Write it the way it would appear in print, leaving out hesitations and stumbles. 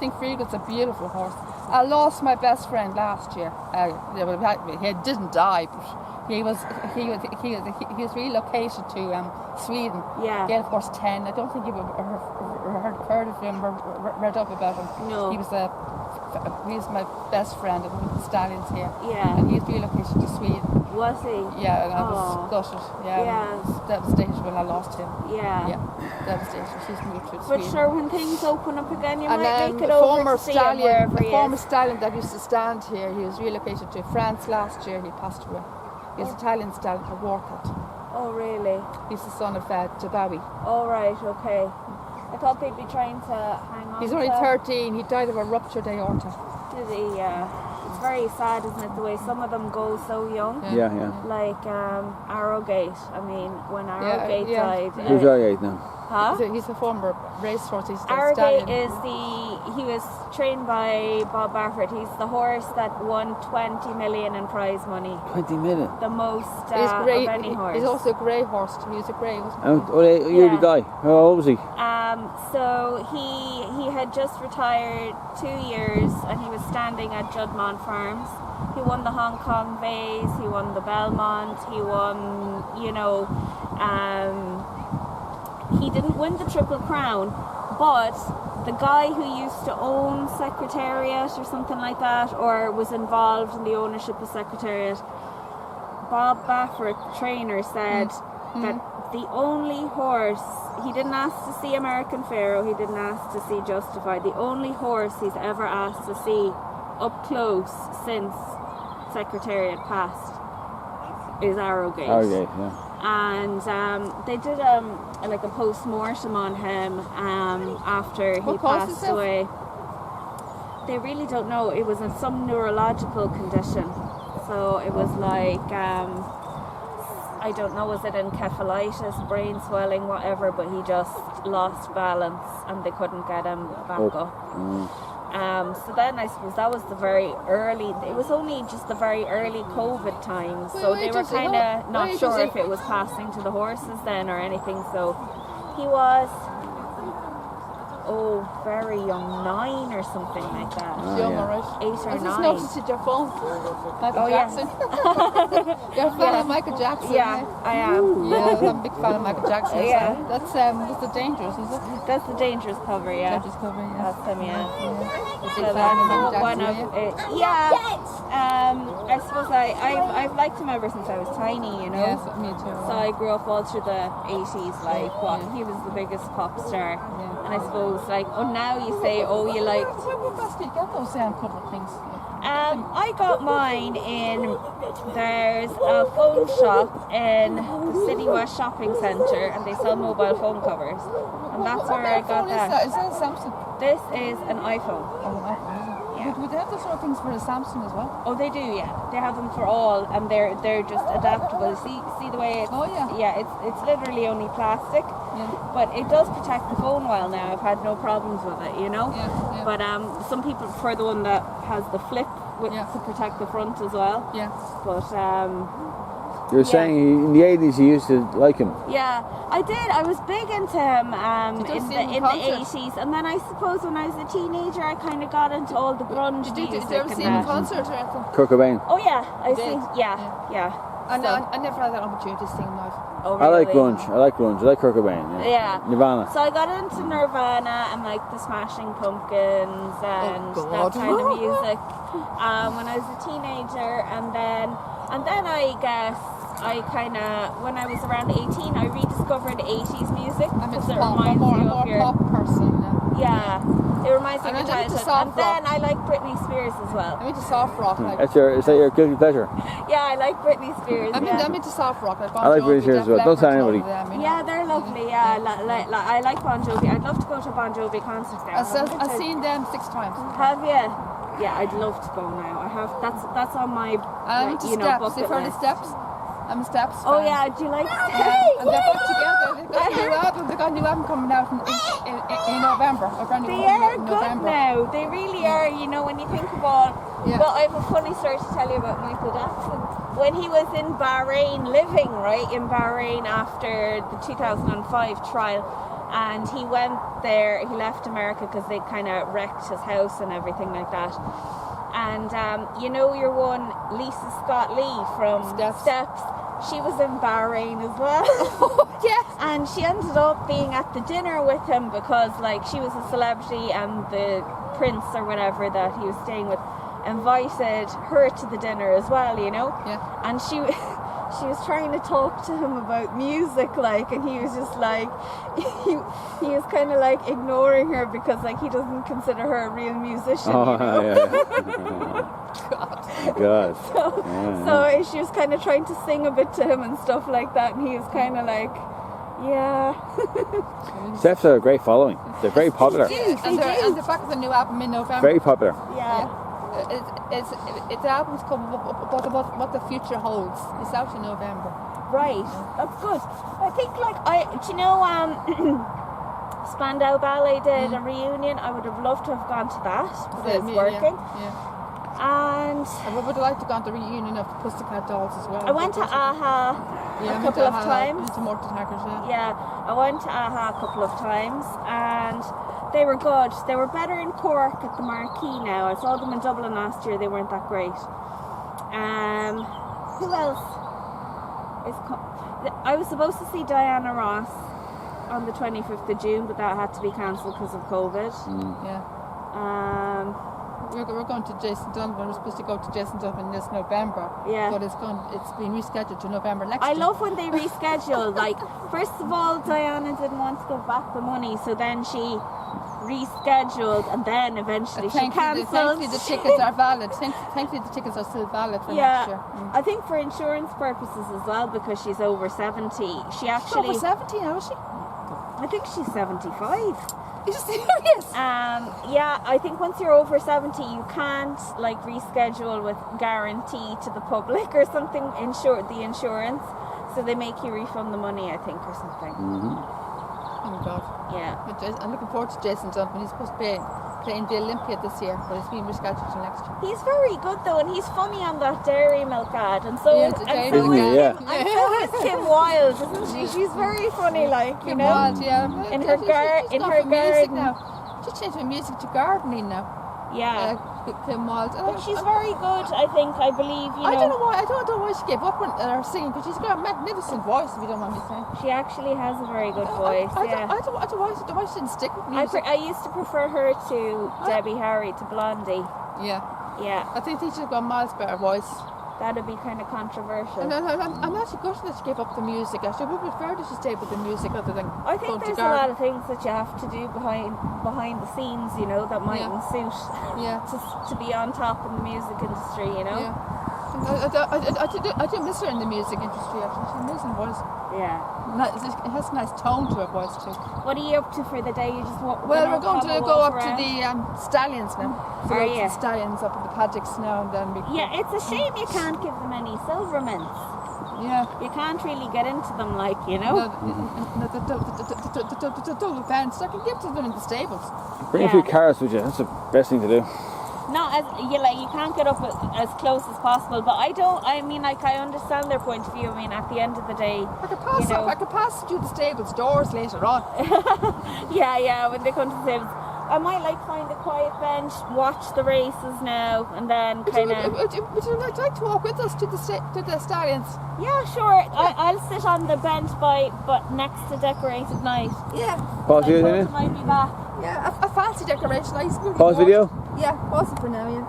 think Freegood's a beautiful horse. I lost my best friend last year. He didn't die, but he was relocated to Sweden. Yeah. Gale Force 10. I don't think you've heard of him or read up about him. No. He was my best friend of the stallions here. Yeah. And he was relocated to Sweden. Was he? Yeah, and I was gutted. Yeah. I was devastated when I lost him. Yeah. Yeah. Devastated. He's moved to But Sweden. sure, when things open up again, you And might make it the over former to see him wherever he former is. stallion that used to stand here, he was relocated to France last year. He passed away. He was Italian stallion, a Warcat. Oh, really? He's the son of Jabawi. Oh, right, okay. I thought they'd be trying to hang on. He's only 13. He died of a ruptured aorta. Did he? It's very sad, isn't it, the way some of them go so young? Yeah. Like Arrowgate. I mean, when Arrowgate died. Who's Arrowgate now? Huh? He's a former racehorse. He's the Arrowgate stallion. he was trained by Bob Baffert. He's the horse that won 20 million in prize money. 20 million. The most He's great. of any horse. He's also a grey horse. He was a grey, wasn't he? What year did he die? How old was he? So he had just retired 2 years, and he was standing at Juddmonte Farms. He won the Hong Kong Vase, he won the Belmont, he won, he didn't win the Triple Crown, but the guy who used to own Secretariat or something like that, or was involved in the ownership of Secretariat, Bob Baffert, trainer, said that the only horse, he didn't ask to see American Pharoah, he didn't ask to see Justified, the only horse he's ever asked to see up close since Secretariat passed is Arrowgate. Arrowgate, yeah. And they did like a post-mortem on him after he passed away. They really don't know. It was in some neurological condition. So it was like, I don't know, was it encephalitis, brain swelling, whatever, but he just lost balance and they couldn't get him back up. So then I suppose that was the very early, it was only just the very early COVID times, so they were kind of not sure if it was passing to the horses then or anything. So he was, very young, 9 or something like that. Young, all right. 8 or 9. I just noticed at your phone, Michael Jackson. You're a fan of Michael Jackson. Yeah, I am. Yeah, I'm a big fan of Michael Jackson. Yeah. So that's the Dangerous, is it? That's the Dangerous cover, yeah. Dangerous cover, yeah. That's him, yeah. You're a big So fan of Michael that's one Jackson, of I suppose I've liked him ever since I was tiny, you know. Yes, me too. So I grew up all through the 80s, he was the biggest pop star. And I suppose, now you say, you liked... Where best do you get those cover things? I got mine there's a phone shop in the City West Shopping Centre, and they sell mobile phone covers. And that's where I got that. Is that a Samsung? This is an iPhone. Oh, an iPhone, is it? Yeah. Would they have those sort of things for the Samsung as well? Oh, they do, yeah. They have them for all, and they're just adaptable. See the way it's... Oh, yeah. Yeah, it's literally only plastic, but it does protect the phone well now. I've had no problems with it, you know? Yeah. But some people prefer the one that has the flip to protect the front as well. Yeah. But You're saying in the 80s you used to like him? yeah, I did. I was big into him in the 80s, and then I suppose when I was a teenager I kind of got into all the grunge Did music. you ever see him in concert or anything? Kurt Cobain? Oh yeah, I did? see. Yeah. I never had that opportunity to sing live. Oh, I like really? grunge. I like Kurt Cobain. Yeah. Nirvana. So I got into Nirvana and like the Smashing Pumpkins and that kind of music when I was a teenager, and then I guess I kind of, when I was around 18, I rediscovered 80s music because it reminds you of your pop person. Yeah, it reminds me And of I your like the childhood. soft And then I like Britney Spears as well. I'm into soft rock. Is that your guilty pleasure? Yeah, I like Britney Spears. I'm into soft rock. I like Britney Spears as well. Don't tell anybody. Yeah, they're lovely. Yeah, I like Bon Jovi. I'd love to go to a Bon Jovi concert now. I've seen them 6 times. Have you? Yeah, I'd love to go now. I have. That's on my Steps. bucket You've heard of list. Steps? I'm a Steps fan. Oh yeah, do you like Steps? And they're back together. They've got a new album coming out in November. They are good now. They really are. You know, when you think of all. Yeah. Well, I have a funny story to tell you about Michael Jackson. When he was in Bahrain, living in Bahrain after the 2005 trial, and he went there. He left America because they kind of wrecked his house and everything like that. And you know your one, Lisa Scott Lee from Steps. She was in Bahrain as well. Yes. And she ended up being at the dinner with him because like she was a celebrity and the prince or whatever that he was staying with invited her to the dinner as well, you know? Yeah. And she was trying to talk to him about music, like, and he was just like, he was kind of like ignoring her because like he doesn't consider her a real musician, you know? God. So she was kind of trying to sing a bit to him and stuff like that, and he was kind of like, yeah. Steps are a great following. They're very popular. And they're back with a new album in November. Very popular. Yeah. It's albums called What the Future Holds. It's out in November. Right. That's good. I think like do you know Spandau Ballet did a reunion. I would have loved to have gone to that because it was working. Yeah. And I would have liked to go to the reunion of the Pussycat Dolls as well. I went to AHA a couple of times. To Morton Hackers, Yeah, I went to AHA a couple of times and they were good. They were better in Cork at the Marquee now. I saw them in Dublin last year. They weren't that great. Who else? I was supposed to see Diana Ross on the 25th of June, but that had to be cancelled because of COVID. Yeah. We're going to Jason Donovan. We're supposed to go to Jason Donovan this November. Yeah. But it's been rescheduled to November next year. I love when they reschedule. Like, first of all, Diana didn't want to give back the money, so then she rescheduled, and then eventually she cancelled. Thankfully, the tickets are valid. Thankfully, the tickets are still valid for next year. I think for insurance purposes as well, because she's over 70. She actually over 70 now, is she? I think she's 75. Are you serious? Yeah, I think once you're over 70, you can't like reschedule with guarantee to the public or something. The insurance, so they make you refund the money, I think, or something. Oh my God. Yeah. I'm looking forward to Jason Donovan. He's supposed to be playing the Olympia this year, but it's been rescheduled to next year. He's very good though, and he's funny on that Dairy Milk ad, and so Yeah, is Kim Wilde, isn't she? She's very funny, like, you know. Wild, yeah. In her garden. Now. She's changed her music to gardening now. Yeah. Kim Wilde. But she's very good, I believe, you know. I don't know why she gave up on her singing, because she's got a magnificent voice, if you don't mind me saying. She actually has a very good voice. I don't know why she didn't stick with music. I used to prefer her to Debbie Harry, to Blondie. Yeah. Yeah. I think she's got a miles better voice. That'd be kind of controversial. I'm actually gutted that she gave up the music. Actually, I would prefer that she stayed with the music other than I think there's a lot of things that you have to do behind the scenes, you know, that mightn't suit to be on top in the music industry, you know. Yeah. I do miss her in the music industry. Actually, she's an amazing voice. Yeah. It has a nice tone to her voice too. What are you up to for the day? You just walk. Well, we're going to go up to the Stallions now. So are you? The Stallions up at the Paddocks now, and then we. Yeah, it's a shame you can't give them any silver mints. Yeah. You can't really get into them, like, you know. The double pants. I can give to them in the stables. Bring a few carrots with you. That's the best thing to do. Not as you can't get up as close as possible, but I understand their point of view. I mean, at the end of the day, I could pass through the stables doors later on. yeah, when they come to the stables, I might find a quiet bench, watch the races now, and then kind of. Would you like to walk with us to the Stallions? Yeah, sure. Yeah. I'll sit on the bench but next to Decorated Night. Yeah. Pause video, might be back. Yeah, a fancy decoration. Pause video. Yeah, pause it for now. Yeah.